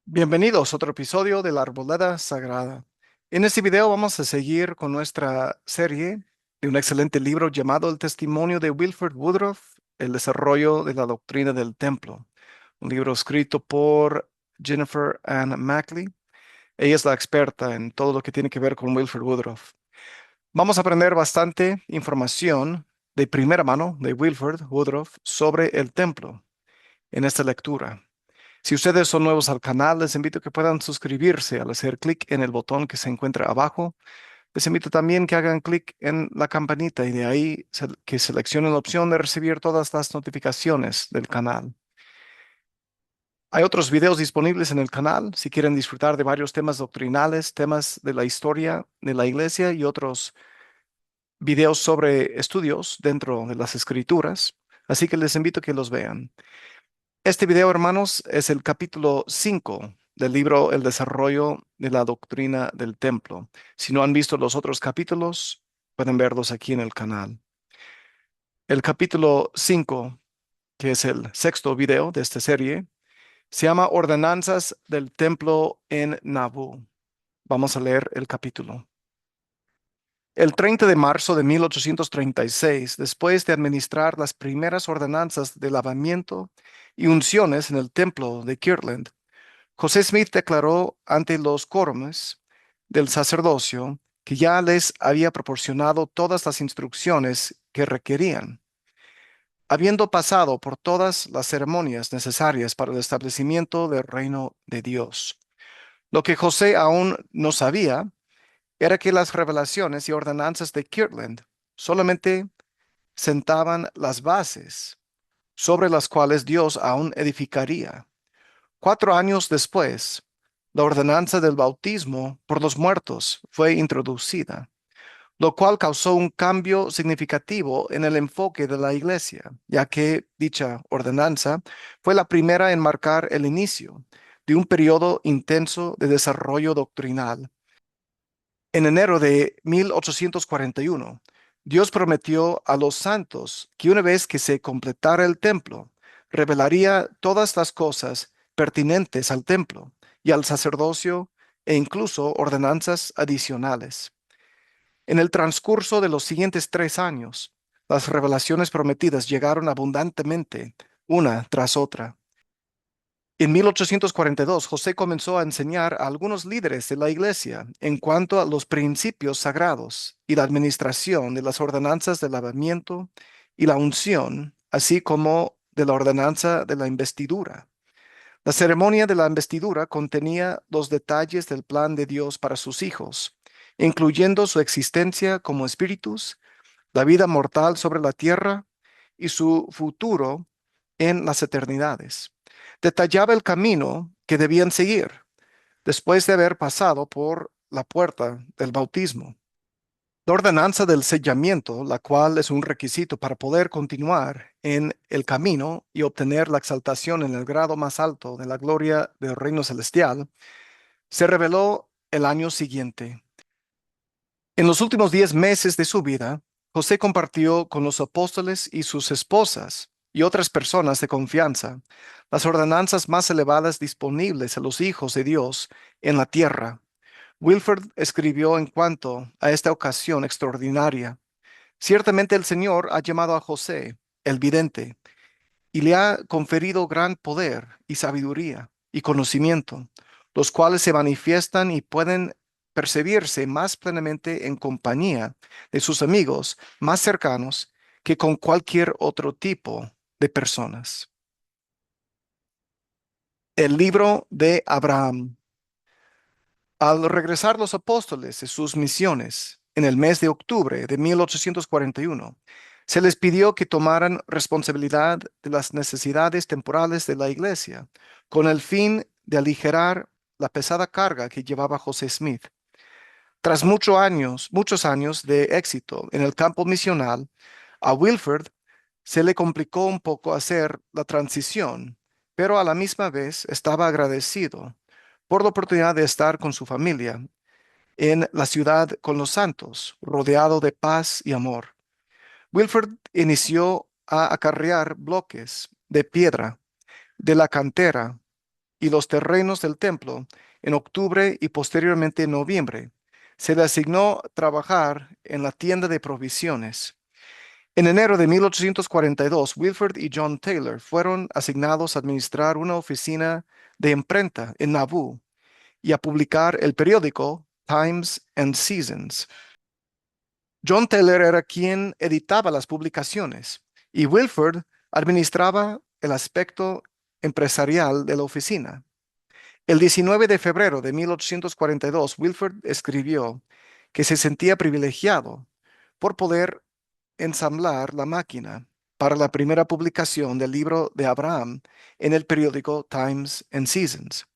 Bienvenidos a otro episodio de la Arboleda Sagrada. En este video vamos a seguir con nuestra serie de un excelente libro llamado El Testimonio de Wilford Woodruff, el desarrollo de la doctrina del templo. Un libro escrito por Jennifer Ann Mackley. Ella es la experta en todo lo que tiene que ver con Wilford Woodruff. Vamos a aprender bastante información de primera mano de Wilford Woodruff sobre el templo en esta lectura. Si ustedes son nuevos al canal, les invito a que puedan suscribirse al hacer clic en el botón que se encuentra abajo. Les invito también que hagan clic en la campanita y de ahí que seleccionen la opción de recibir todas las notificaciones del canal. Hay otros videos disponibles en el canal si quieren disfrutar de varios temas doctrinales, temas de la historia de la iglesia y otros videos sobre estudios dentro de las escrituras. Así que les invito a que los vean. Este video, hermanos, es el capítulo 5 del libro El desarrollo de la doctrina del templo. Si no han visto los otros capítulos, pueden verlos aquí en el canal. El capítulo 5, que es el sexto video de esta serie, se llama Ordenanzas del templo en Nauvoo. Vamos a leer el capítulo. El 30 de marzo de 1836, después de administrar las primeras ordenanzas de lavamiento y unciones en el templo de Kirtland, José Smith declaró ante los quórumes del sacerdocio que ya les había proporcionado todas las instrucciones que requerían. Habiendo pasado por todas las ceremonias necesarias para el establecimiento del reino de Dios. Lo que José aún no sabía era que las revelaciones y ordenanzas de Kirtland solamente sentaban las bases sobre las cuales Dios aún edificaría. 4 años después, la ordenanza del bautismo por los muertos fue introducida, lo cual causó un cambio significativo en el enfoque de la iglesia, ya que dicha ordenanza fue la primera en marcar el inicio de un periodo intenso de desarrollo doctrinal. En enero de 1841, Dios prometió a los santos que una vez que se completara el templo, revelaría todas las cosas pertinentes al templo y al sacerdocio e incluso ordenanzas adicionales. En el transcurso de los siguientes 3 años, las revelaciones prometidas llegaron abundantemente, una tras otra. En 1842, José comenzó a enseñar a algunos líderes de la iglesia en cuanto a los principios sagrados y la administración de las ordenanzas de lavamiento y la unción, así como de la ordenanza de la investidura. La ceremonia de la investidura contenía los detalles del plan de Dios para sus hijos, incluyendo su existencia como espíritus, la vida mortal sobre la tierra y su futuro en las eternidades. Detallaba el camino que debían seguir después de haber pasado por la puerta del bautismo. La ordenanza del sellamiento, la cual es un requisito para poder continuar en el camino y obtener la exaltación en el grado más alto de la gloria del reino celestial, se reveló el año siguiente. En los últimos 10 meses de su vida, José compartió con los apóstoles y sus esposas y otras personas de confianza las ordenanzas más elevadas disponibles a los hijos de Dios en la tierra. Wilford escribió en cuanto a esta ocasión extraordinaria: ciertamente el Señor ha llamado a José, el vidente, y le ha conferido gran poder y sabiduría y conocimiento, los cuales se manifiestan y pueden percibirse más plenamente en compañía de sus amigos más cercanos que con cualquier otro tipo de personas. El libro de Abraham. Al regresar los apóstoles de sus misiones en el mes de octubre de 1841, se les pidió que tomaran responsabilidad de las necesidades temporales de la iglesia, con el fin de aligerar la pesada carga que llevaba José Smith. Tras muchos años de éxito en el campo misional, a Wilford se le complicó un poco hacer la transición, pero a la misma vez estaba agradecido por la oportunidad de estar con su familia en la ciudad con los santos, rodeado de paz y amor. Wilford inició a acarrear bloques de piedra de la cantera y los terrenos del templo en octubre y posteriormente en noviembre. Se le asignó trabajar en la tienda de provisiones. En enero de 1842, Wilford y John Taylor fueron asignados a administrar una oficina de imprenta en Nauvoo y a publicar el periódico Times and Seasons. John Taylor era quien editaba las publicaciones y Wilford administraba el aspecto empresarial de la oficina. El 19 de febrero de 1842, Wilford escribió que se sentía privilegiado por poder ensamblar la máquina para la primera publicación del libro de Abraham en el periódico Times and Seasons.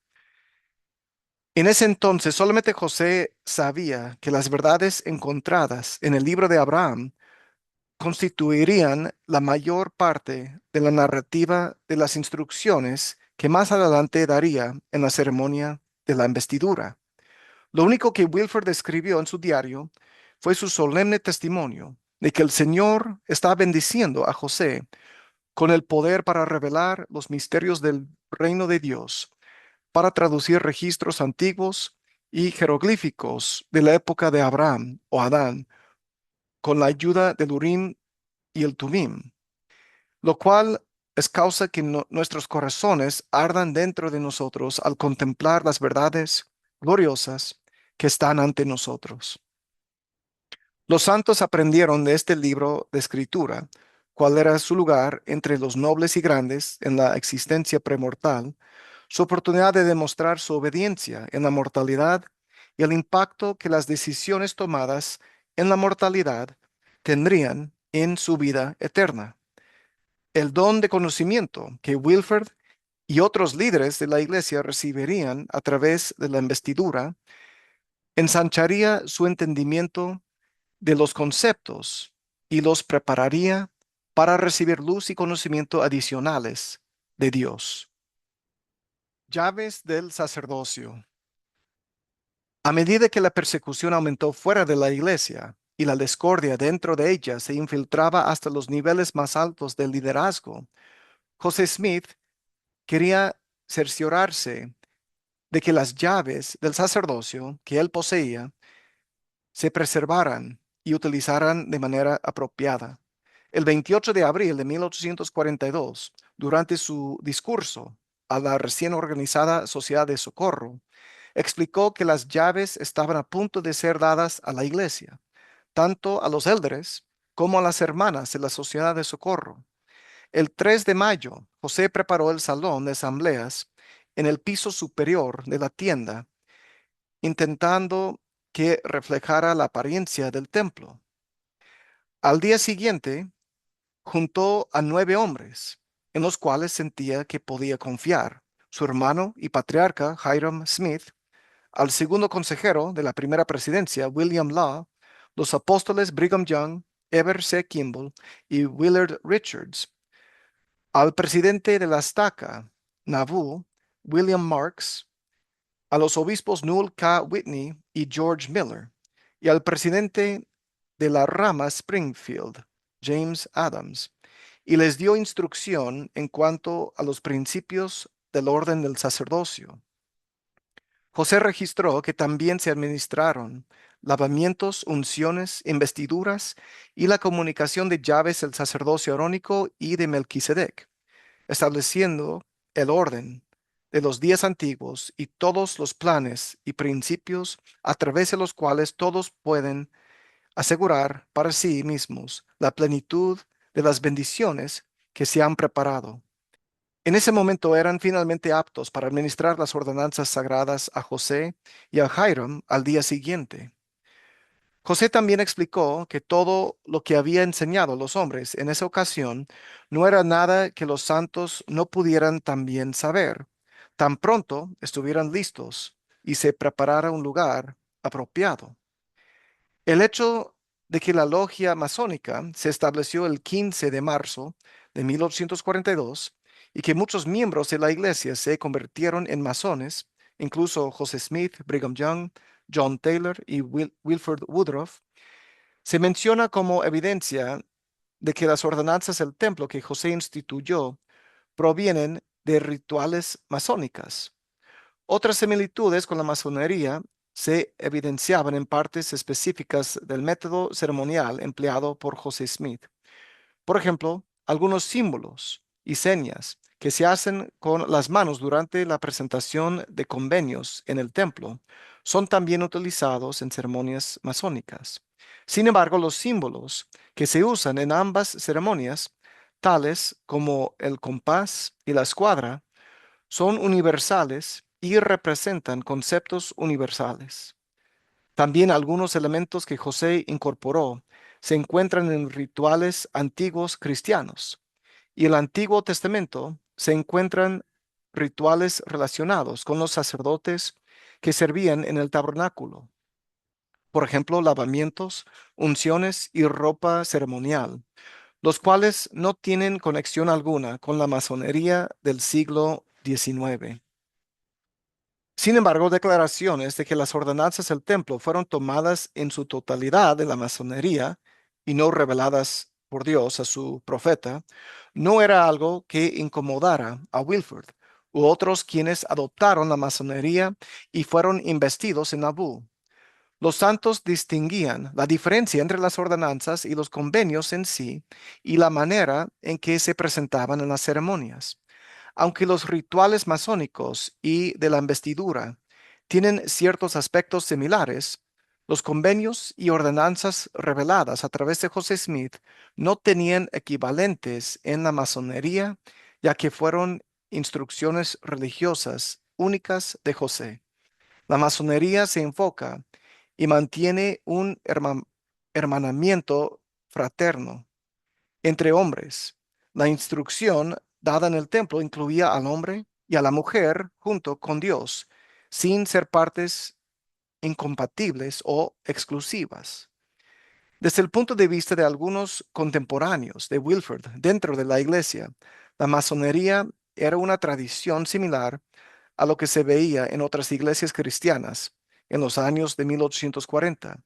En ese entonces solamente José sabía que las verdades encontradas en el libro de Abraham constituirían la mayor parte de la narrativa de las instrucciones que más adelante daría en la ceremonia de la investidura. Lo único que Wilford escribió en su diario fue su solemne testimonio de que el Señor está bendiciendo a José con el poder para revelar los misterios del reino de Dios, para traducir registros antiguos y jeroglíficos de la época de Abraham o Adán, con la ayuda del Urim y el Tumim, lo cual es causa que nuestros corazones ardan dentro de nosotros al contemplar las verdades gloriosas que están ante nosotros. Los santos aprendieron de este libro de escritura cuál era su lugar entre los nobles y grandes en la existencia premortal, su oportunidad de demostrar su obediencia en la mortalidad y el impacto que las decisiones tomadas en la mortalidad tendrían en su vida eterna. El don de conocimiento que Wilford y otros líderes de la iglesia recibirían a través de la investidura ensancharía su entendimiento de los conceptos y los prepararía para recibir luz y conocimiento adicionales de Dios. Llaves del sacerdocio. A medida que la persecución aumentó fuera de la iglesia y la discordia dentro de ella se infiltraba hasta los niveles más altos del liderazgo, José Smith quería cerciorarse de que las llaves del sacerdocio que él poseía se preservaran y utilizaran de manera apropiada. El 28 de abril de 1842, durante su discurso a la recién organizada Sociedad de Socorro, explicó que las llaves estaban a punto de ser dadas a la iglesia, tanto a los élderes como a las hermanas de la Sociedad de Socorro. El 3 de mayo, José preparó el salón de asambleas en el piso superior de la tienda, intentando que reflejara la apariencia del templo. Al día siguiente, juntó a 9 hombres, en los cuales sentía que podía confiar: su hermano y patriarca Hiram Smith, al segundo consejero de la primera presidencia, William Law, los apóstoles Brigham Young, Eber C. Kimball y Willard Richards, al presidente de la estaca, Nauvoo, William Marks, a los obispos Newell K. Whitney y George Miller, y al presidente de la rama Springfield, James Adams, y les dio instrucción en cuanto a los principios del orden del sacerdocio. José registró que también se administraron lavamientos, unciones, investiduras y la comunicación de llaves del sacerdocio arónico y de Melquisedec, estableciendo el orden de los días antiguos y todos los planes y principios a través de los cuales todos pueden asegurar para sí mismos la plenitud de las bendiciones que se han preparado. En ese momento eran finalmente aptos para administrar las ordenanzas sagradas a José y a Hiram al día siguiente. José también explicó que todo lo que había enseñado a los hombres en esa ocasión no era nada que los santos no pudieran también saber, tan pronto estuvieran listos y se preparara un lugar apropiado. El hecho de que la logia masónica se estableció el 15 de marzo de 1842 y que muchos miembros de la iglesia se convirtieron en masones, incluso José Smith, Brigham Young, John Taylor y Wilford Woodruff, se menciona como evidencia de que las ordenanzas del templo que José instituyó provienen de rituales masónicas. Otras similitudes con la masonería se evidenciaban en partes específicas del método ceremonial empleado por José Smith. Por ejemplo, algunos símbolos y señas que se hacen con las manos durante la presentación de convenios en el templo son también utilizados en ceremonias masónicas. Sin embargo, los símbolos que se usan en ambas ceremonias, tales como el compás y la escuadra, son universales y representan conceptos universales. También algunos elementos que José incorporó se encuentran en rituales antiguos cristianos y en el Antiguo Testamento se encuentran rituales relacionados con los sacerdotes que servían en el tabernáculo. Por ejemplo, lavamientos, unciones y ropa ceremonial, los cuales no tienen conexión alguna con la masonería del siglo XIX. Sin embargo, declaraciones de que las ordenanzas del templo fueron tomadas en su totalidad de la masonería y no reveladas por Dios a su profeta, no era algo que incomodara a Wilford u otros quienes adoptaron la masonería y fueron investidos en Nabú. Los santos distinguían la diferencia entre las ordenanzas y los convenios en sí y la manera en que se presentaban en las ceremonias. Aunque los rituales masónicos y de la investidura tienen ciertos aspectos similares, los convenios y ordenanzas reveladas a través de José Smith no tenían equivalentes en la masonería, ya que fueron instrucciones religiosas únicas de José. La masonería se enfoca y mantiene un hermanamiento fraterno entre hombres. La instrucción dada en el templo incluía al hombre y a la mujer junto con Dios, sin ser partes incompatibles o exclusivas. Desde el punto de vista de algunos contemporáneos de Wilford dentro de la iglesia, la masonería era una tradición similar a lo que se veía en otras iglesias cristianas en los años de 1840,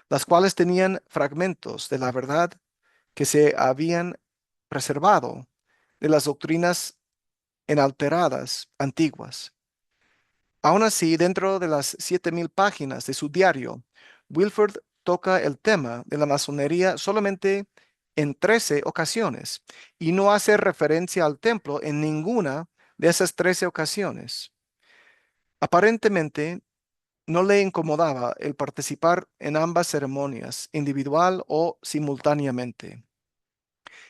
las cuales tenían fragmentos de la verdad que se habían preservado de las doctrinas inalteradas antiguas. Aún así, dentro de las 7,000 páginas de su diario, Wilford toca el tema de la masonería solamente en 13 ocasiones y no hace referencia al templo en ninguna de esas 13 ocasiones. Aparentemente, no le incomodaba el participar en ambas ceremonias, individual o simultáneamente.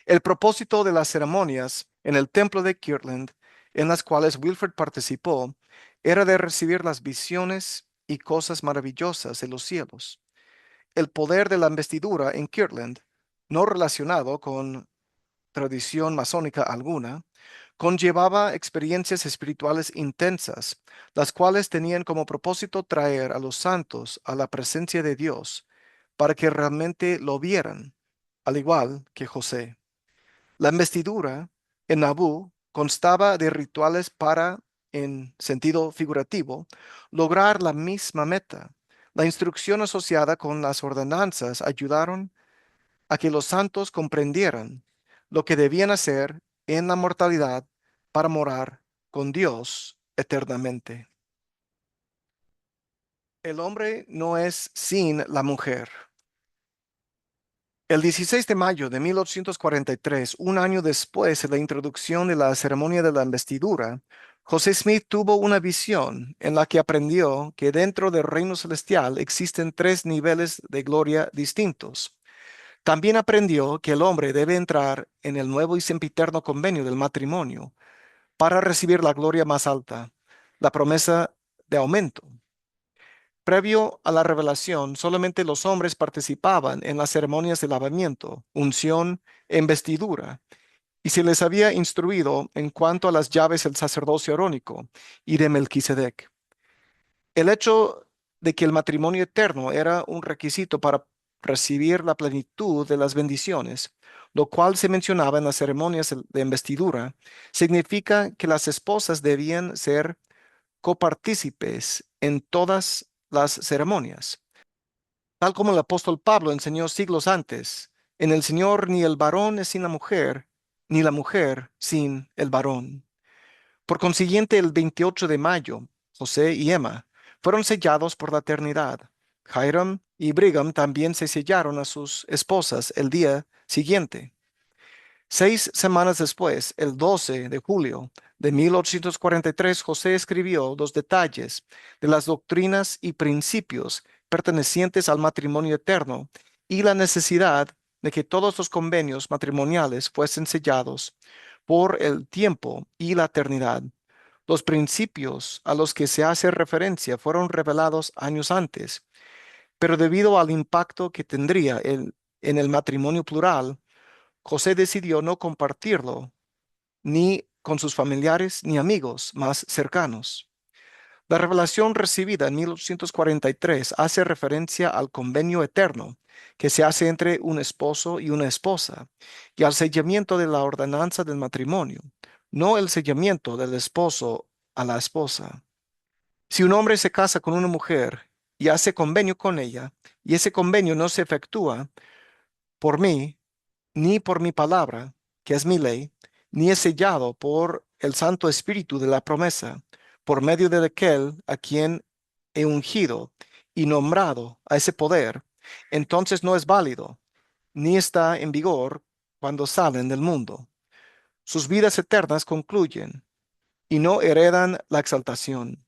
El propósito de las ceremonias en el templo de Kirtland, en las cuales Wilford participó, era de recibir las visiones y cosas maravillosas de los cielos. El poder de la investidura en Kirtland, no relacionado con tradición masónica alguna, conllevaba experiencias espirituales intensas, las cuales tenían como propósito traer a los santos a la presencia de Dios, para que realmente lo vieran, al igual que José. La investidura en Nabú constaba de rituales para, en sentido figurativo, lograr la misma meta. La instrucción asociada con las ordenanzas ayudaron a que los santos comprendieran lo que debían hacer en la mortalidad para morar con Dios eternamente. El hombre no es sin la mujer. El 16 de mayo de 1843, un año después de la introducción de la ceremonia de la investidura, José Smith tuvo una visión en la que aprendió que dentro del reino celestial existen tres niveles de gloria distintos. También aprendió que el hombre debe entrar en el nuevo y sempiterno convenio del matrimonio para recibir la gloria más alta, la promesa de aumento. Previo a la revelación, solamente los hombres participaban en las ceremonias de lavamiento, unción e investidura, y se les había instruido en cuanto a las llaves del sacerdocio arónico y de Melquisedec. El hecho de que el matrimonio eterno era un requisito para recibir la plenitud de las bendiciones, lo cual se mencionaba en las ceremonias de investidura, significa que las esposas debían ser copartícipes en todas las ceremonias. Tal como el apóstol Pablo enseñó siglos antes, en el Señor ni el varón es sin la mujer, ni la mujer sin el varón. Por consiguiente, el 28 de mayo, José y Emma fueron sellados por la eternidad. Hiram y Brigham también se sellaron a sus esposas el día siguiente. 6 semanas después, el 12 de julio de 1843, José escribió los detalles de las doctrinas y principios pertenecientes al matrimonio eterno y la necesidad de que todos los convenios matrimoniales fuesen sellados por el tiempo y la eternidad. Los principios a los que se hace referencia fueron revelados años antes, pero debido al impacto que tendría en el matrimonio plural, José decidió no compartirlo ni con sus familiares ni amigos más cercanos. La revelación recibida en 1843 hace referencia al convenio eterno que se hace entre un esposo y una esposa y al sellamiento de la ordenanza del matrimonio, no el sellamiento del esposo a la esposa. Si un hombre se casa con una mujer y hace convenio con ella, y ese convenio no se efectúa por mí, ni por mi palabra, que es mi ley, ni es sellado por el Santo Espíritu de la promesa, por medio de aquel a quien he ungido y nombrado a ese poder, entonces no es válido, ni está en vigor cuando salen del mundo. Sus vidas eternas concluyen y no heredan la exaltación.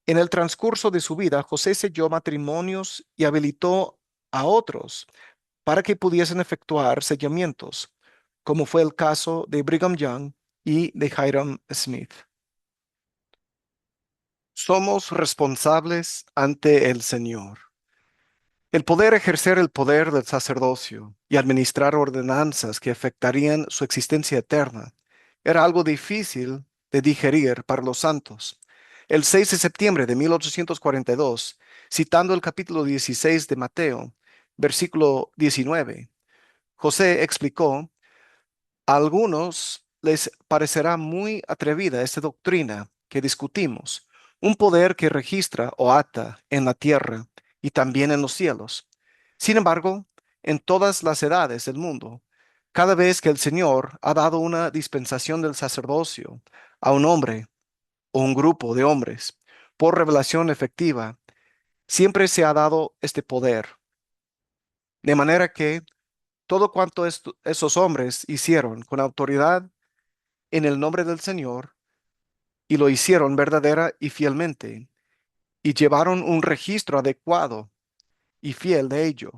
En el transcurso de su vida, José selló matrimonios y habilitó a otros para que pudiesen efectuar sellamientos, como fue el caso de Brigham Young y de Hiram Smith. Somos responsables ante el Señor. El poder ejercer el poder del sacerdocio y administrar ordenanzas que afectarían su existencia eterna era algo difícil de digerir para los santos. El 6 de septiembre de 1842, citando el capítulo 16 de Mateo, versículo 19, José explicó: a algunos les parecerá muy atrevida esta doctrina que discutimos, un poder que registra o ata en la tierra y también en los cielos. Sin embargo, en todas las edades del mundo, cada vez que el Señor ha dado una dispensación del sacerdocio a un hombre o un grupo de hombres por revelación efectiva, siempre se ha dado este poder. De manera que todo cuanto esos hombres hicieron con autoridad en el nombre del Señor, y lo hicieron verdadera y fielmente, y llevaron un registro adecuado y fiel de ello.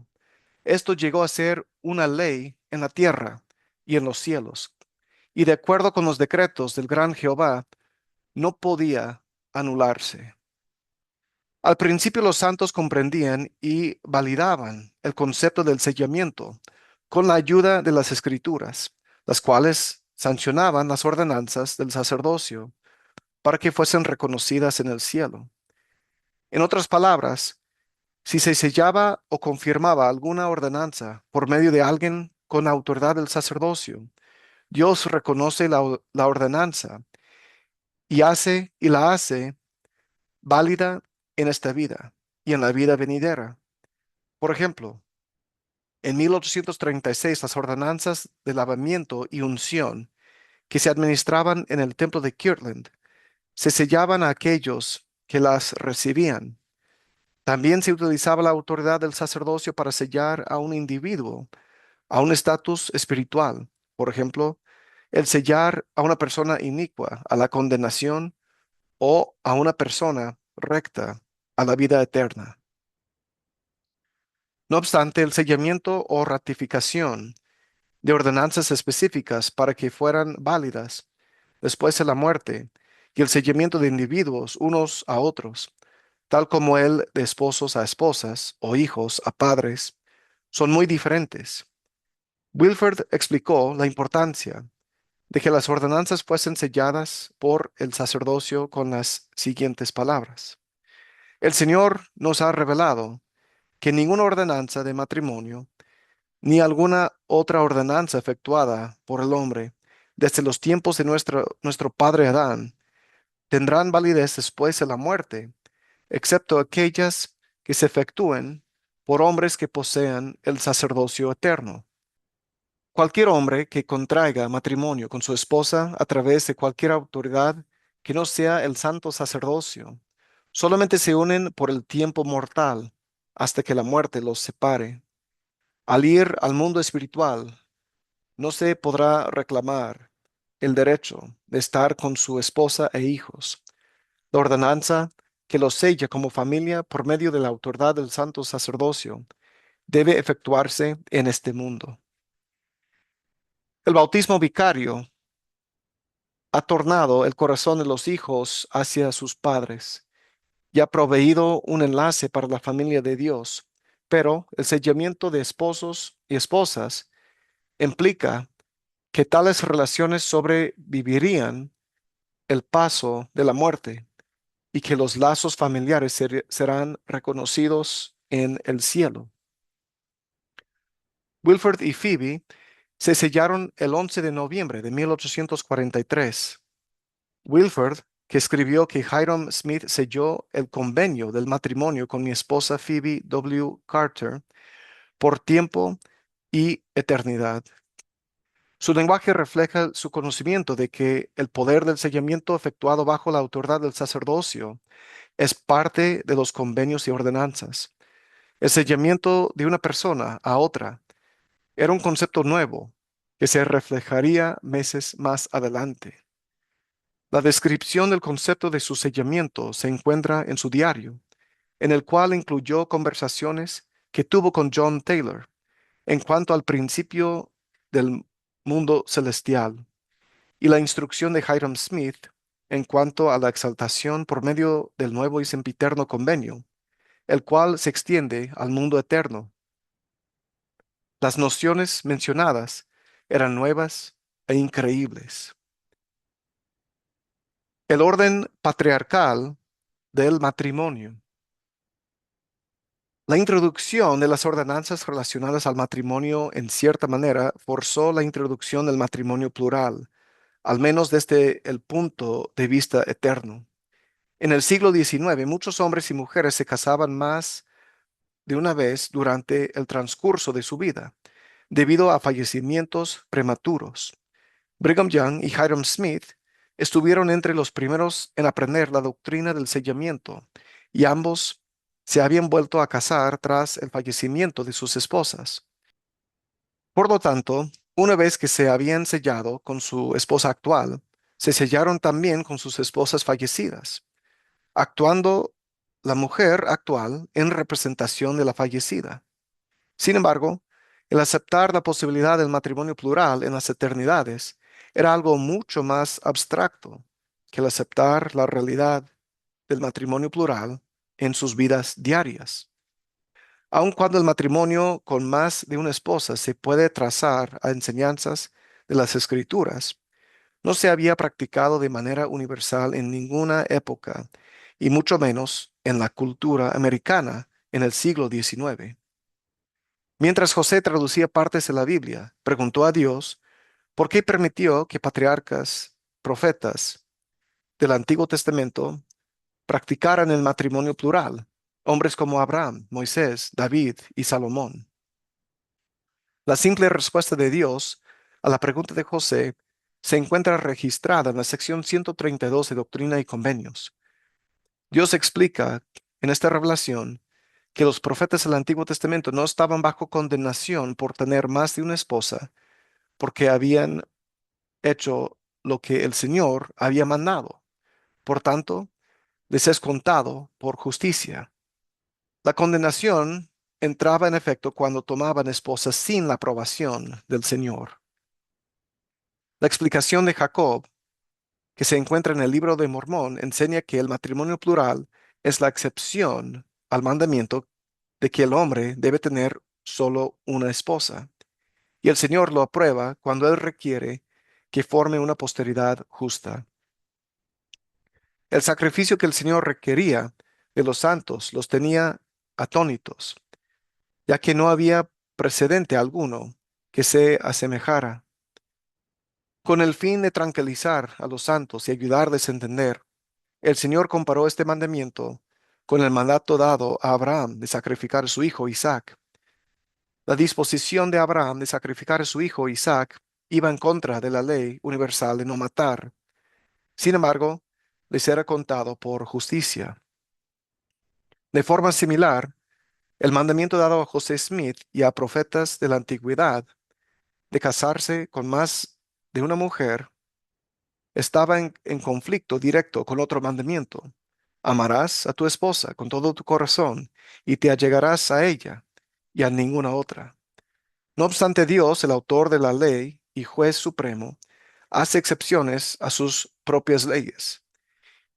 Esto llegó a ser una ley en la tierra y en los cielos, y de acuerdo con los decretos del gran Jehová, no podía anularse. Al principio los santos comprendían y validaban el concepto del sellamiento con la ayuda de las escrituras, las cuales sancionaban las ordenanzas del sacerdocio para que fuesen reconocidas en el cielo. En otras palabras, si se sellaba o confirmaba alguna ordenanza por medio de alguien con autoridad del sacerdocio, Dios reconoce la ordenanza y la hace válida en esta vida y en la vida venidera. Por ejemplo, en 1836 las ordenanzas de lavamiento y unción que se administraban en el templo de Kirtland se sellaban a aquellos que las recibían. También se utilizaba la autoridad del sacerdocio para sellar a un individuo a un estatus espiritual. Por ejemplo, el sellar a una persona inicua a la condenación o a una persona recta a la vida eterna. No obstante, el sellamiento o ratificación de ordenanzas específicas para que fueran válidas después de la muerte y el sellamiento de individuos unos a otros, tal como el de esposos a esposas o hijos a padres, son muy diferentes. Wilford explicó la importancia de que las ordenanzas fuesen selladas por el sacerdocio con las siguientes palabras. El Señor nos ha revelado que ninguna ordenanza de matrimonio, ni alguna otra ordenanza efectuada por el hombre desde los tiempos de nuestro padre Adán, tendrán validez después de la muerte, excepto aquellas que se efectúen por hombres que posean el sacerdocio eterno. Cualquier hombre que contraiga matrimonio con su esposa a través de cualquier autoridad que no sea el santo sacerdocio. Solamente se unen por el tiempo mortal hasta que la muerte los separe. Al ir al mundo espiritual, no se podrá reclamar el derecho de estar con su esposa e hijos. La ordenanza que los sella como familia por medio de la autoridad del santo sacerdocio debe efectuarse en este mundo. El bautismo vicario ha tornado el corazón de los hijos hacia sus padres y ha proveído un enlace para la familia de Dios, pero el sellamiento de esposos y esposas implica que tales relaciones sobrevivirían el paso de la muerte y que los lazos familiares serán reconocidos en el cielo. Wilford y Phoebe se sellaron el 11 de noviembre de 1843. Wilford, que escribió que Hiram Smith selló el convenio del matrimonio con mi esposa Phoebe W. Carter por tiempo y eternidad. Su lenguaje refleja su conocimiento de que el poder del sellamiento efectuado bajo la autoridad del sacerdocio es parte de los convenios y ordenanzas. El sellamiento de una persona a otra era un concepto nuevo que se reflejaría meses más adelante. La descripción del concepto de su sellamiento se encuentra en su diario, en el cual incluyó conversaciones que tuvo con John Taylor en cuanto al principio del mundo celestial y la instrucción de Hiram Smith en cuanto a la exaltación por medio del nuevo y sempiterno convenio, el cual se extiende al mundo eterno. Las nociones mencionadas eran nuevas e increíbles. El orden patriarcal del matrimonio. La introducción de las ordenanzas relacionadas al matrimonio en cierta manera forzó la introducción del matrimonio plural, al menos desde el punto de vista eterno. En el siglo XIX, muchos hombres y mujeres se casaban más de una vez durante el transcurso de su vida, debido a fallecimientos prematuros. Brigham Young y Hiram Smith estuvieron entre los primeros en aprender la doctrina del sellamiento, y ambos se habían vuelto a casar tras el fallecimiento de sus esposas. Por lo tanto, una vez que se habían sellado con su esposa actual, se sellaron también con sus esposas fallecidas, actuando la mujer actual en representación de la fallecida. Sin embargo, el aceptar la posibilidad del matrimonio plural en las eternidades era algo mucho más abstracto que el aceptar la realidad del matrimonio plural en sus vidas diarias. Aun cuando el matrimonio con más de una esposa se puede trazar a enseñanzas de las Escrituras, no se había practicado de manera universal en ninguna época, y mucho menos en la cultura americana en el siglo XIX. Mientras José traducía partes de la Biblia, preguntó a Dios por qué permitió que patriarcas, profetas del Antiguo Testamento practicaran el matrimonio plural, hombres como Abraham, Moisés, David y Salomón. La simple respuesta de Dios a la pregunta de José se encuentra registrada en la sección 132 de Doctrina y Convenios. Dios explica en esta revelación que los profetas del Antiguo Testamento no estaban bajo condenación por tener más de una esposa, porque habían hecho lo que el Señor había mandado. Por tanto, les es contado por justicia. La condenación entraba en efecto cuando tomaban esposas sin la aprobación del Señor. La explicación de Jacob, que se encuentra en el libro de Mormón, enseña que el matrimonio plural es la excepción al mandamiento de que el hombre debe tener solo una esposa, y el Señor lo aprueba cuando Él requiere que forme una posteridad justa. El sacrificio que el Señor requería de los santos los tenía atónitos, ya que no había precedente alguno que se asemejara. Con el fin de tranquilizar a los santos y ayudarles a entender, el Señor comparó este mandamiento con el mandato dado a Abraham de sacrificar a su hijo Isaac. La disposición de Abraham de sacrificar a su hijo Isaac iba en contra de la ley universal de no matar. Sin embargo, les era contado por justicia. De forma similar, el mandamiento dado a José Smith y a profetas de la antigüedad de casarse con más de una mujer estaba en conflicto directo con otro mandamiento. Amarás a tu esposa con todo tu corazón y te allegarás a ella y a ninguna otra. No obstante, Dios, el autor de la ley y juez supremo, hace excepciones a sus propias leyes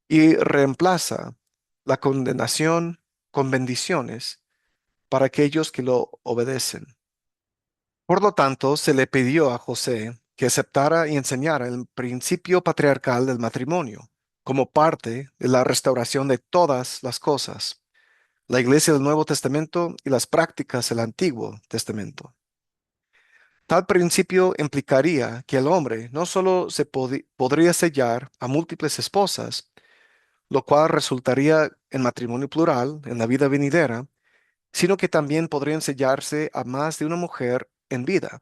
y reemplaza la condenación con bendiciones para aquellos que lo obedecen. Por lo tanto, se le pidió a José que aceptara y enseñara el principio patriarcal del matrimonio como parte de la restauración de todas las cosas, la iglesia del Nuevo Testamento y las prácticas del Antiguo Testamento. Tal principio implicaría que el hombre no solo podría sellar a múltiples esposas, lo cual resultaría en matrimonio plural en la vida venidera, sino que también podrían sellarse a más de una mujer en vida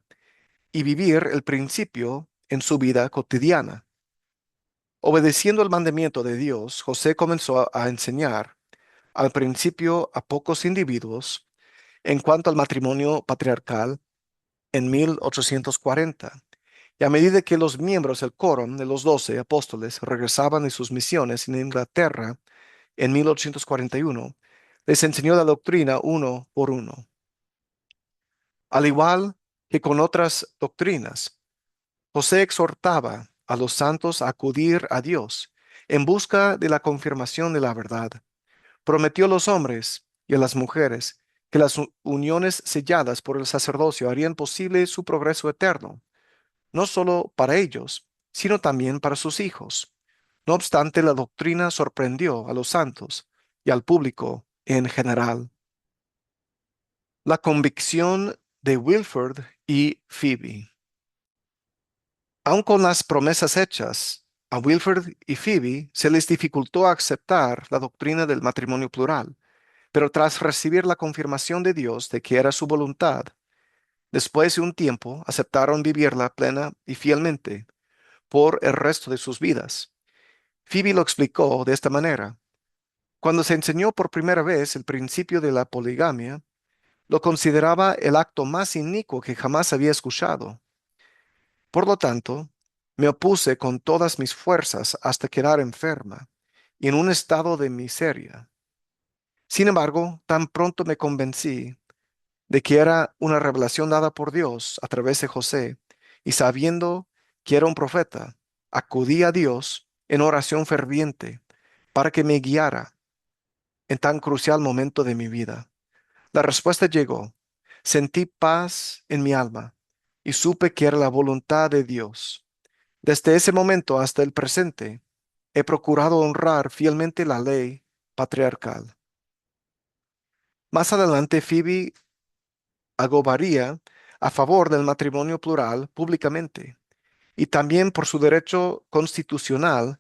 y vivir el principio en su vida cotidiana. Obedeciendo el mandamiento de Dios, José comenzó a enseñar al principio a pocos individuos en cuanto al matrimonio patriarcal en 1840. Y a medida que los miembros del coro de los 12 apóstoles regresaban de sus misiones en Inglaterra en 1841, les enseñó la doctrina uno por uno. Al igual que con otras doctrinas, José exhortaba a los santos a acudir a Dios en busca de la confirmación de la verdad. Prometió a los hombres y a las mujeres que las uniones selladas por el sacerdocio harían posible su progreso eterno, no solo para ellos, sino también para sus hijos. No obstante, la doctrina sorprendió a los santos y al público en general. La convicción de Wilford y Phoebe. Aun con las promesas hechas, a Wilford y Phoebe se les dificultó aceptar la doctrina del matrimonio plural, pero tras recibir la confirmación de Dios de que era su voluntad, después de un tiempo aceptaron vivirla plena y fielmente por el resto de sus vidas. Phoebe lo explicó de esta manera. Cuando se enseñó por primera vez el principio de la poligamia, lo consideraba el acto más inicuo que jamás había escuchado. Por lo tanto, me opuse con todas mis fuerzas hasta quedar enferma y en un estado de miseria. Sin embargo, tan pronto me convencí de que era una revelación dada por Dios a través de José, y sabiendo que era un profeta, acudí a Dios en oración ferviente para que me guiara en tan crucial momento de mi vida. La respuesta llegó. Sentí paz en mi alma y supe que era la voluntad de Dios. Desde ese momento hasta el presente, he procurado honrar fielmente la ley patriarcal. Más adelante, Phoebe abogaría a favor del matrimonio plural públicamente y también por su derecho constitucional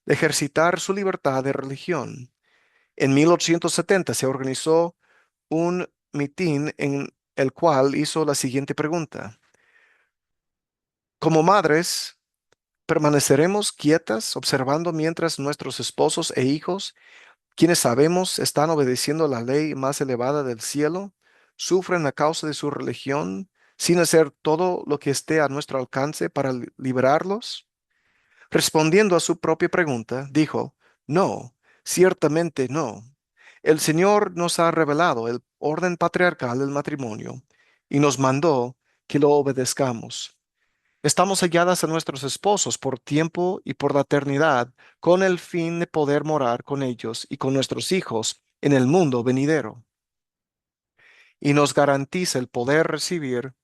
de ejercitar su libertad de religión. En 1870 se organizó un mitin en el cual hizo la siguiente pregunta. Como madres, ¿permaneceremos quietas observando mientras nuestros esposos e hijos, quienes sabemos están obedeciendo la ley más elevada del cielo, sufren a causa de su religión sin hacer todo lo que esté a nuestro alcance para liberarlos? Respondiendo a su propia pregunta, dijo, no, ciertamente no. El Señor nos ha revelado el orden patriarcal del matrimonio y nos mandó que lo obedezcamos. Estamos selladas a nuestros esposos por tiempo y por la eternidad, con el fin de poder morar con ellos y con nuestros hijos en el mundo venidero. Y nos garantiza el poder recibir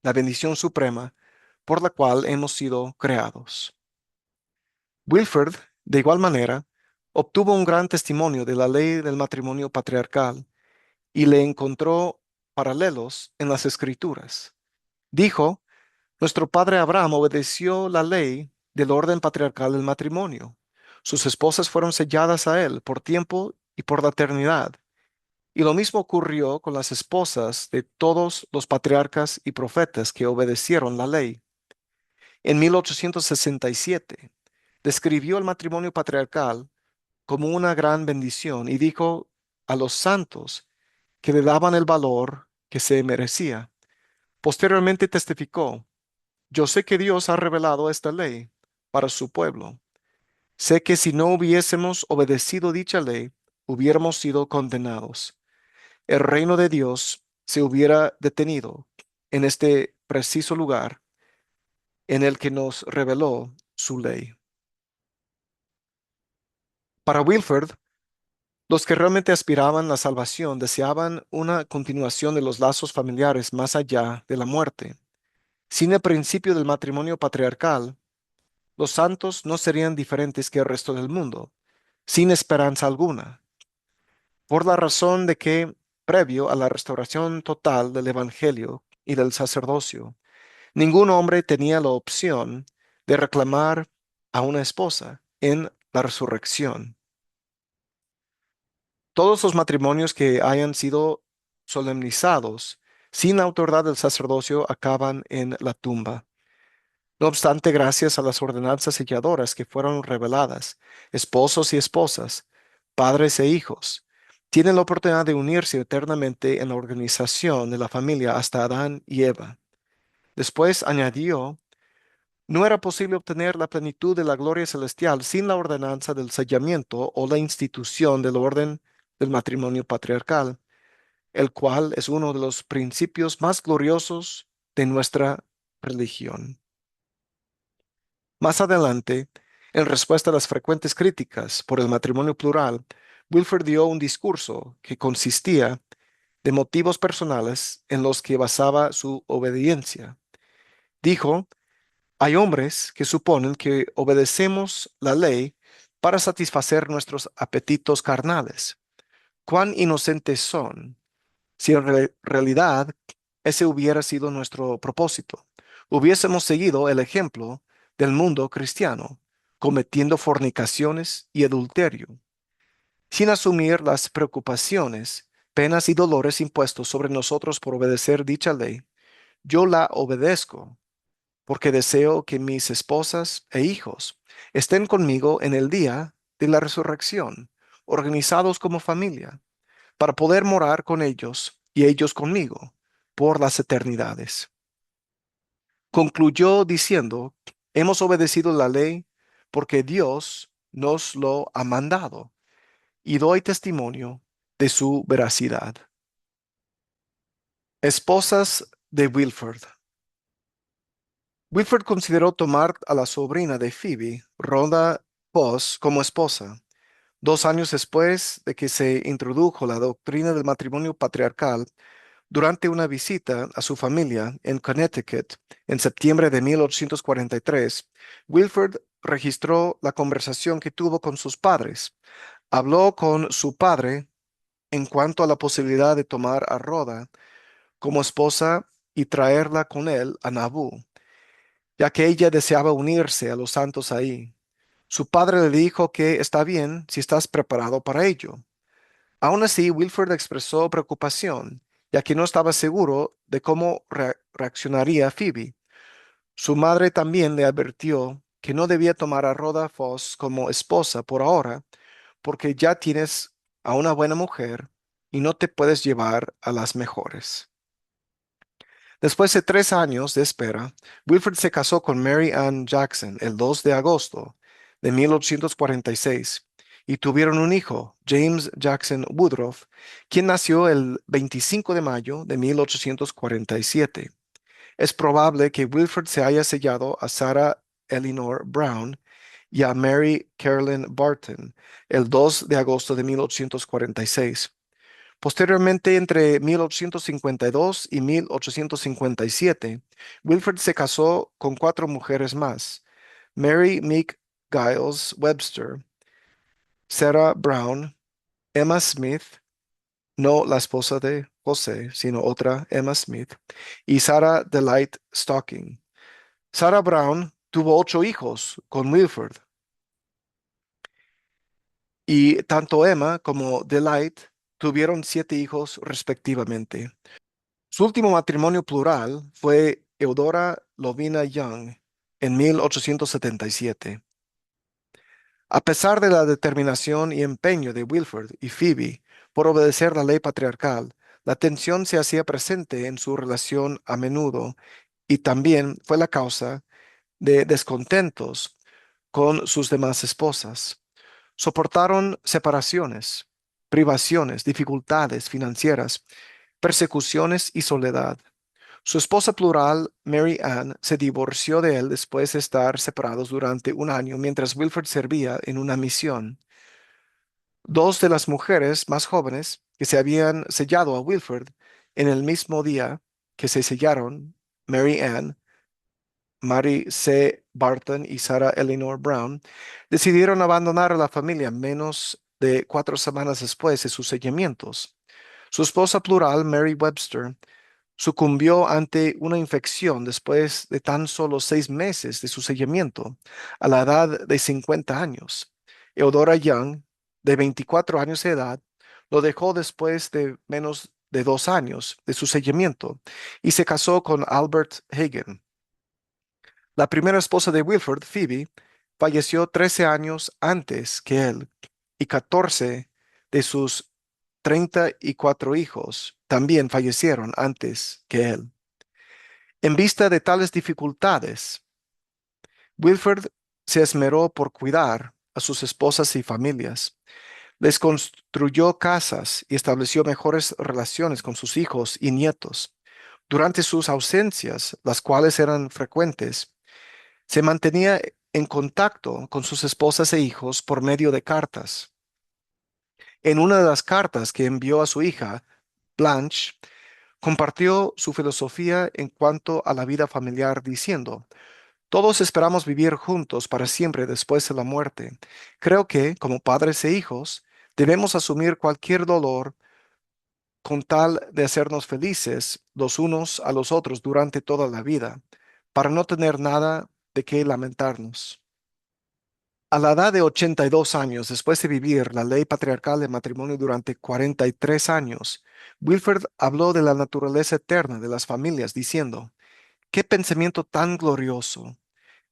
la bendición suprema por la cual hemos sido creados. Wilford, de igual manera, obtuvo un gran testimonio de la ley del matrimonio patriarcal y le encontró paralelos en las Escrituras. Dijo, nuestro padre Abraham obedeció la ley del orden patriarcal del matrimonio. Sus esposas fueron selladas a él por tiempo y por la eternidad. Y lo mismo ocurrió con las esposas de todos los patriarcas y profetas que obedecieron la ley. En 1867, describió el matrimonio patriarcal como una gran bendición y dijo a los santos que le daban el valor que se merecía. Posteriormente testificó: yo sé que Dios ha revelado esta ley para su pueblo. Sé que si no hubiésemos obedecido dicha ley, hubiéramos sido condenados. El reino de Dios se hubiera detenido en este preciso lugar en el que nos reveló su ley. Para Wilford, los que realmente aspiraban a la salvación deseaban una continuación de los lazos familiares más allá de la muerte. Sin el principio del matrimonio patriarcal, los santos no serían diferentes que el resto del mundo, sin esperanza alguna, por la razón de que, previo a la restauración total del Evangelio y del sacerdocio, ningún hombre tenía la opción de reclamar a una esposa en la resurrección. Todos los matrimonios que hayan sido solemnizados sin la autoridad del sacerdocio acaban en la tumba. No obstante, gracias a las ordenanzas selladoras que fueron reveladas, esposos y esposas, padres e hijos, tienen la oportunidad de unirse eternamente en la organización de la familia hasta Adán y Eva. Después añadió: no era posible obtener la plenitud de la gloria celestial sin la ordenanza del sellamiento o la institución del orden del matrimonio patriarcal, el cual es uno de los principios más gloriosos de nuestra religión. Más adelante, en respuesta a las frecuentes críticas por el matrimonio plural, Wilford dio un discurso que consistía de motivos personales en los que basaba su obediencia. Dijo: hay hombres que suponen que obedecemos la ley para satisfacer nuestros apetitos carnales. Cuán inocentes son, si en realidad ese hubiera sido nuestro propósito. Hubiésemos seguido el ejemplo del mundo cristiano, cometiendo fornicaciones y adulterio, sin asumir las preocupaciones, penas y dolores impuestos sobre nosotros por obedecer dicha ley. Yo la obedezco porque deseo que mis esposas e hijos estén conmigo en el día de la resurrección, organizados como familia, para poder morar con ellos y ellos conmigo por las eternidades. Concluyó diciendo: hemos obedecido la ley porque Dios nos lo ha mandado y doy testimonio de su veracidad. Esposas de Wilford. Wilford consideró tomar a la sobrina de Phoebe, Rhoda Voss, como esposa. 2 años después de que se introdujo la doctrina del matrimonio patriarcal, durante una visita a su familia en Connecticut en septiembre de 1843, Wilford registró la conversación que tuvo con sus padres. Habló con su padre en cuanto a la posibilidad de tomar a Rhoda como esposa y traerla con él a Nauvoo, ya que ella deseaba unirse a los santos ahí. Su padre le dijo que está bien si estás preparado para ello. Aún así, Wilford expresó preocupación, ya que no estaba seguro de cómo reaccionaría Phoebe. Su madre también le advirtió que no debía tomar a Rhoda Foss como esposa por ahora, porque ya tienes a una buena mujer y no te puedes llevar a las mejores. Después de 3 años de espera, Wilford se casó con Mary Ann Jackson el 2 de agosto de 1846 y tuvieron un hijo, James Jackson Woodruff, quien nació el 25 de mayo de 1847. Es probable que Wilford se haya sellado a Sarah Eleanor Brown y a Mary Carolyn Barton el 2 de agosto de 1846. Posteriormente, entre 1852 y 1857, Wilford se casó con 4 mujeres más: Mary Meek Giles Webster, Sarah Brown, Emma Smith, no la esposa de José, sino otra Emma Smith, y Sarah Delight Stocking. Sarah Brown tuvo 8 hijos con Wilford, y tanto Emma como Delight tuvieron 7 hijos respectivamente. Su último matrimonio plural fue Eudora Lovina Young en 1877. A pesar de la determinación y empeño de Wilford y Phoebe por obedecer la ley patriarcal, la tensión se hacía presente en su relación a menudo y también fue la causa de descontentos con sus demás esposas. Soportaron separaciones, privaciones, dificultades financieras, persecuciones y soledad. Su esposa plural, Mary Ann, se divorció de él después de estar separados durante un año mientras Wilford servía en una misión. Dos de las mujeres más jóvenes que se habían sellado a Wilford en el mismo día que se sellaron, Mary Ann, Mary C. Barton y Sarah Eleanor Brown, decidieron abandonar a la familia menos de 4 semanas después de sus sellamientos. Su esposa plural, Mary Webster, sucumbió ante una infección después de tan solo 6 meses de su sellamiento, a la edad de 50 años. Eudora Young, de 24 años de edad, lo dejó después de menos de 2 años de su sellamiento y se casó con Albert Hagen. La primera esposa de Wilford, Phoebe, falleció 13 años antes que él y 14 de sus 34 hijos también fallecieron antes que él. En vista de tales dificultades, Wilford se esmeró por cuidar a sus esposas y familias. Les construyó casas y estableció mejores relaciones con sus hijos y nietos. Durante sus ausencias, las cuales eran frecuentes, se mantenía en contacto con sus esposas e hijos por medio de cartas. En una de las cartas que envió a su hija, Blanche, compartió su filosofía en cuanto a la vida familiar diciendo: todos esperamos vivir juntos para siempre después de la muerte. Creo que, como padres e hijos, debemos asumir cualquier dolor con tal de hacernos felices los unos a los otros durante toda la vida, para no tener nada de qué lamentarnos. A la edad de 82 años, después de vivir la ley patriarcal de matrimonio durante 43 años, Wilford habló de la naturaleza eterna de las familias, diciendo: qué pensamiento tan glorioso.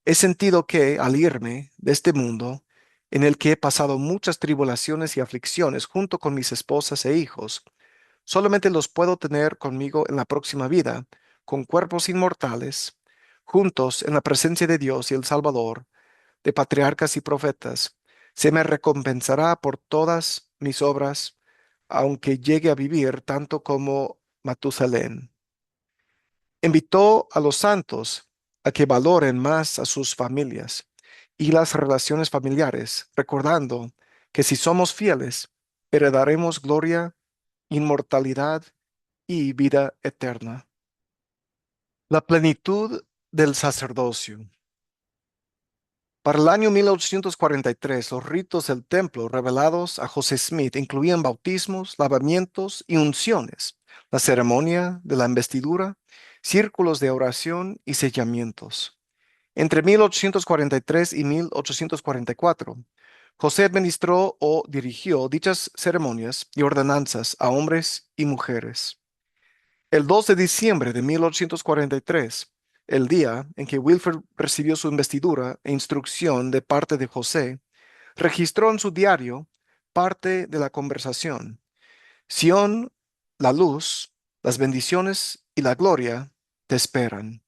He sentido que, al irme de este mundo, en el que he pasado muchas tribulaciones y aflicciones junto con mis esposas e hijos, solamente los puedo tener conmigo en la próxima vida, con cuerpos inmortales, juntos en la presencia de Dios y el Salvador, de patriarcas y profetas. Se me recompensará por todas mis obras, aunque llegue a vivir tanto como Matusalén. Invitó a los santos a que valoren más a sus familias y las relaciones familiares, recordando que si somos fieles, heredaremos gloria, inmortalidad y vida eterna. La plenitud del sacerdocio. Para el año 1843, los ritos del templo revelados a José Smith incluían bautismos, lavamientos y unciones, la ceremonia de la investidura, círculos de oración y sellamientos. Entre 1843 y 1844, José administró o dirigió dichas ceremonias y ordenanzas a hombres y mujeres. El 2 de diciembre de 1843, el día en que Wilford recibió su investidura e instrucción de parte de José, registró en su diario parte de la conversación. Sión, la luz, las bendiciones y la gloria te esperan.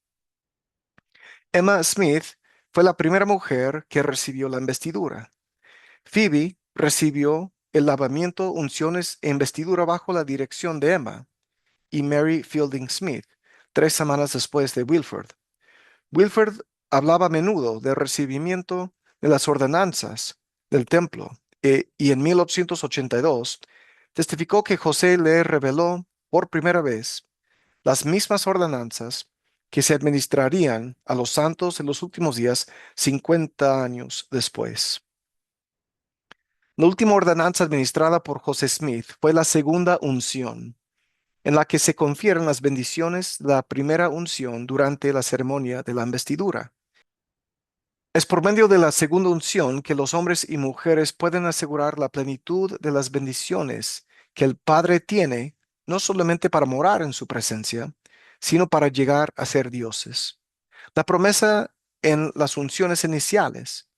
Emma Smith fue la primera mujer que recibió la investidura. Phoebe recibió el lavamiento, unciones e investidura bajo la dirección de Emma y Mary Fielding Smith, 3 semanas después de Wilford. Wilford hablaba a menudo del recibimiento de las ordenanzas del templo y en 1882 testificó que José le reveló por primera vez las mismas ordenanzas que se administrarían a los santos en los últimos días 50 años después. La última ordenanza administrada por José Smith fue la segunda unción, en la que se confieren las bendiciones de la primera unción durante la ceremonia de la investidura. Es por medio de la segunda unción que los hombres y mujeres pueden asegurar la plenitud de las bendiciones que el Padre tiene, no solamente para morar en su presencia, sino para llegar a ser dioses. La promesa en las unciones iniciales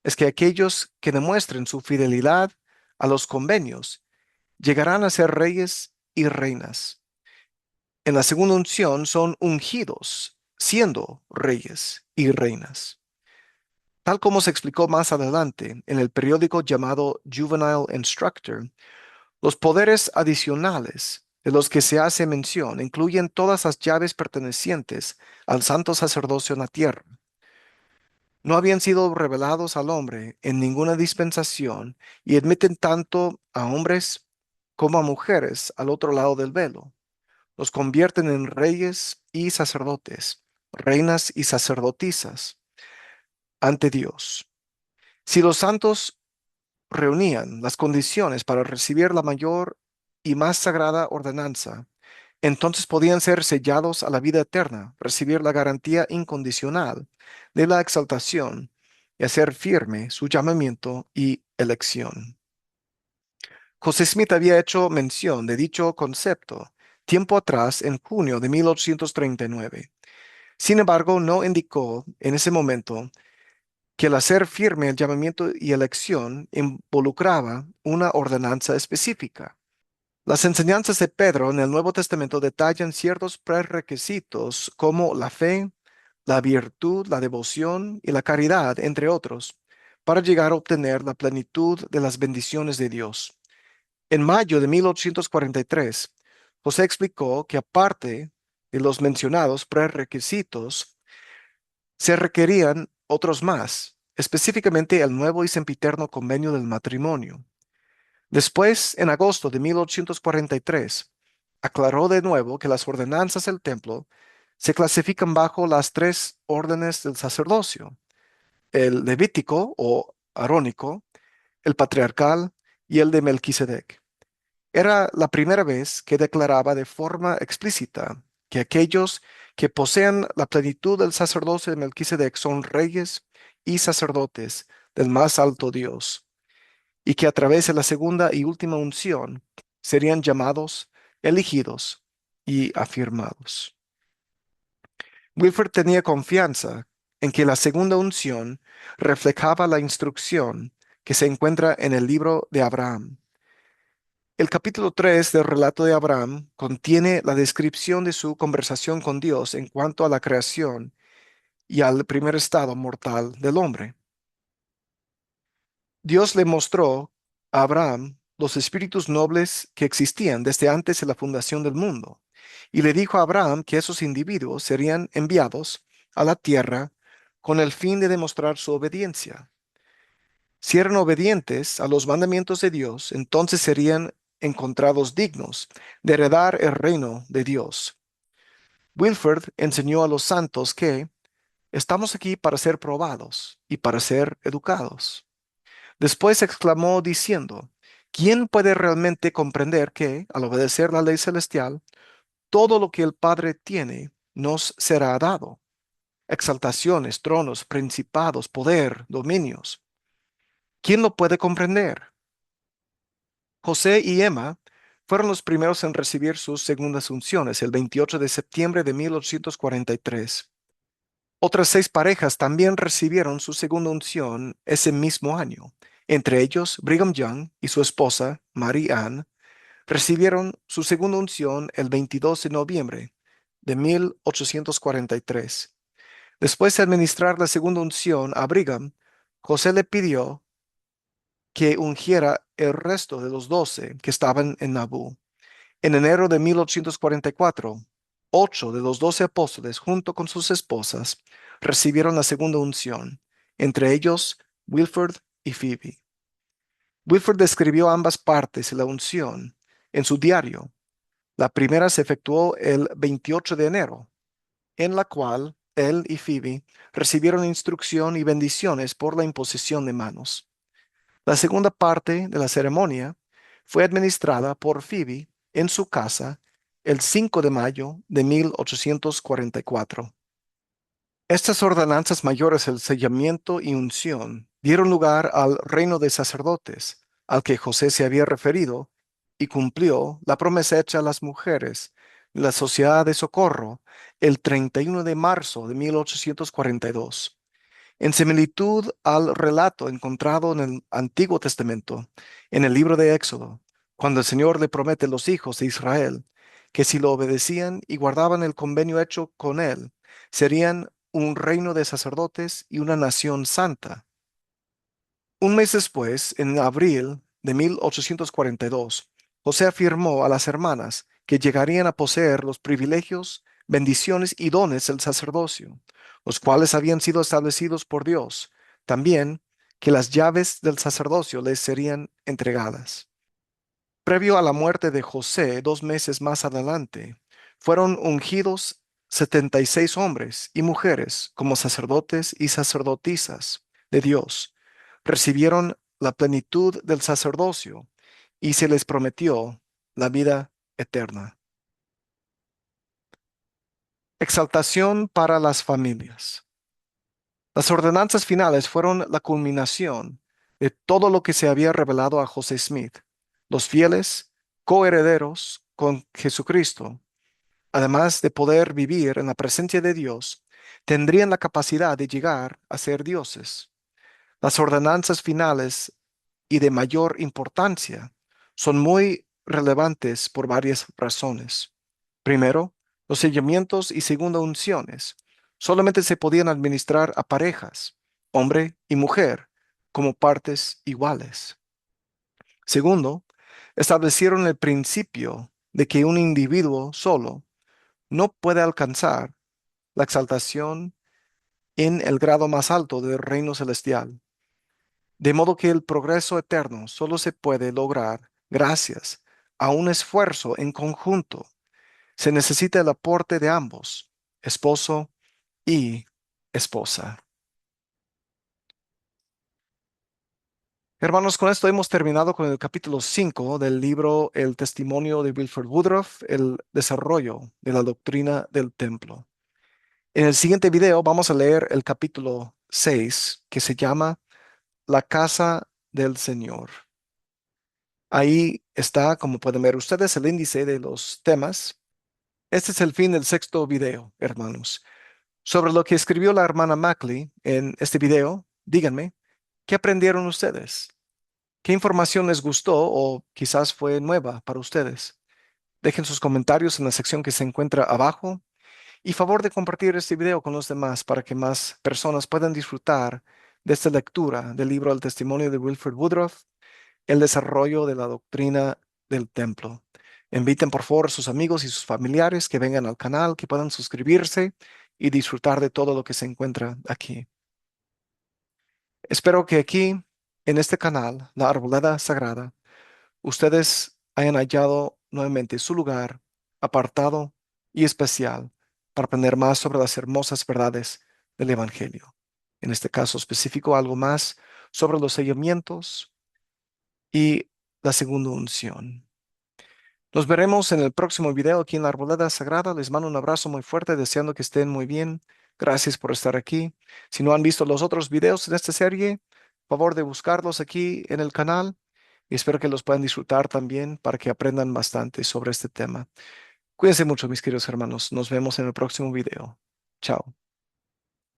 es que aquellos que demuestren su fidelidad a los convenios llegarán a ser reyes y reinas. En la segunda unción son ungidos, siendo reyes y reinas. Tal como se explicó más adelante en el periódico llamado Juvenile Instructor, los poderes adicionales de los que se hace mención incluyen todas las llaves pertenecientes al santo sacerdocio en la tierra. No habían sido revelados al hombre en ninguna dispensación y admiten tanto a hombres como a mujeres al otro lado del velo. Los convierten en reyes y sacerdotes, reinas y sacerdotisas ante Dios. Si los santos reunían las condiciones para recibir la mayor y más sagrada ordenanza, entonces podían ser sellados a la vida eterna, recibir la garantía incondicional de la exaltación y hacer firme su llamamiento y elección. José Smith había hecho mención de dicho concepto tiempo atrás en junio de 1839. Sin embargo, no indicó en ese momento que el hacer firme el llamamiento y elección involucraba una ordenanza específica. Las enseñanzas de Pedro en el Nuevo Testamento detallan ciertos prerequisitos como la fe, la virtud, la devoción y la caridad, entre otros, para llegar a obtener la plenitud de las bendiciones de Dios. En mayo de 1843, José explicó que aparte de los mencionados prerequisitos, se requerían otros más, específicamente el nuevo y sempiterno convenio del matrimonio. Después, en agosto de 1843, aclaró de nuevo que las ordenanzas del templo se clasifican bajo las tres órdenes del sacerdocio: el levítico o arónico, el patriarcal y el de Melquisedec. Era la primera vez que declaraba de forma explícita que aquellos que posean la plenitud del sacerdocio de Melquisedec son reyes y sacerdotes del más alto Dios, y que a través de la segunda y última unción serían llamados, elegidos y afirmados. Wilford tenía confianza en que la segunda unción reflejaba la instrucción que se encuentra en el libro de Abraham. El capítulo 3 del relato de Abraham contiene la descripción de su conversación con Dios en cuanto a la creación y al primer estado mortal del hombre. Dios le mostró a Abraham los espíritus nobles que existían desde antes de la fundación del mundo, y le dijo a Abraham que esos individuos serían enviados a la tierra con el fin de demostrar su obediencia. Si eran obedientes a los mandamientos de Dios, entonces serían encontrados dignos de heredar el reino de Dios. Wilford enseñó a los santos que estamos aquí para ser probados y para ser educados. Después exclamó diciendo: ¿quién puede realmente comprender que, al obedecer la ley celestial, todo lo que el Padre tiene nos será dado? Exaltaciones, tronos, principados, poder, dominios. ¿Quién lo puede comprender? José y Emma fueron los primeros en recibir sus segundas unciones el 28 de septiembre de 1843. Otras 6 parejas también recibieron su segunda unción ese mismo año. Entre ellos, Brigham Young y su esposa, Mary Ann, recibieron su segunda unción el 22 de noviembre de 1843. Después de administrar la segunda unción a Brigham, José le pidió que ungiera el resto de los 12 que estaban en Nabú. En enero de 1844, 8 de los 12 apóstoles, junto con sus esposas, recibieron la segunda unción, entre ellos Wilford y Phoebe. Wilford describió ambas partes de la unción en su diario. La primera se efectuó el 28 de enero, en la cual él y Phoebe recibieron instrucción y bendiciones por la imposición de manos. La segunda parte de la ceremonia fue administrada por Phoebe en su casa el 5 de mayo de 1844. Estas ordenanzas mayores, el sellamiento y unción, dieron lugar al reino de sacerdotes, al que José se había referido, y cumplió la promesa hecha a las mujeres de la Sociedad de Socorro el 31 de marzo de 1842. En similitud al relato encontrado en el Antiguo Testamento, en el libro de Éxodo, cuando el Señor le promete a los hijos de Israel que si lo obedecían y guardaban el convenio hecho con él, serían un reino de sacerdotes y una nación santa. Un mes después, en abril de 1842, José afirmó a las hermanas que llegarían a poseer los privilegios, bendiciones y dones del sacerdocio, los cuales habían sido establecidos por Dios. También que las llaves del sacerdocio les serían entregadas. Previo a la muerte de José, 2 meses más adelante, fueron ungidos 76 hombres y mujeres como sacerdotes y sacerdotisas de Dios. Recibieron la plenitud del sacerdocio y se les prometió la vida eterna. Exaltación para las familias. Las ordenanzas finales fueron la culminación de todo lo que se había revelado a José Smith. Los fieles, coherederos con Jesucristo, además de poder vivir en la presencia de Dios, tendrían la capacidad de llegar a ser dioses. Las ordenanzas finales y de mayor importancia son muy relevantes por varias razones. Primero, los sellamientos y segunda unciones solamente se podían administrar a parejas, hombre y mujer, como partes iguales. Segundo, establecieron el principio de que un individuo solo no puede alcanzar la exaltación en el grado más alto del reino celestial, de modo que el progreso eterno solo se puede lograr gracias a un esfuerzo en conjunto. Se necesita el aporte de ambos, esposo y esposa. Hermanos, con esto hemos terminado con el capítulo 5 del libro El testimonio de Wilford Woodruff, el desarrollo de la doctrina del templo. En el siguiente video vamos a leer el capítulo 6, que se llama La casa del Señor. Ahí está, como pueden ver ustedes, el índice de los temas. Este es el fin del sexto video, hermanos. Sobre lo que escribió la hermana Mackley en este video, díganme, ¿qué aprendieron ustedes? ¿Qué información les gustó o quizás fue nueva para ustedes? Dejen sus comentarios en la sección que se encuentra abajo y favor de compartir este video con los demás para que más personas puedan disfrutar de esta lectura del libro El testimonio de Wilford Woodruff, el desarrollo de la doctrina del templo. Inviten por favor a sus amigos y sus familiares que vengan al canal, que puedan suscribirse y disfrutar de todo lo que se encuentra aquí. Espero que aquí, en este canal, La Arboleda Sagrada, ustedes hayan hallado nuevamente su lugar apartado y especial para aprender más sobre las hermosas verdades del Evangelio. En este caso específico, algo más sobre los sellamientos y la segunda unción. Nos veremos en el próximo video aquí en la Arboleda Sagrada. Les mando un abrazo muy fuerte, deseando que estén muy bien. Gracias por estar aquí. Si no han visto los otros videos en esta serie, favor de buscarlos aquí en el canal y espero que los puedan disfrutar también para que aprendan bastante sobre este tema. Cuídense mucho, mis queridos hermanos. Nos vemos en el próximo video. Chao.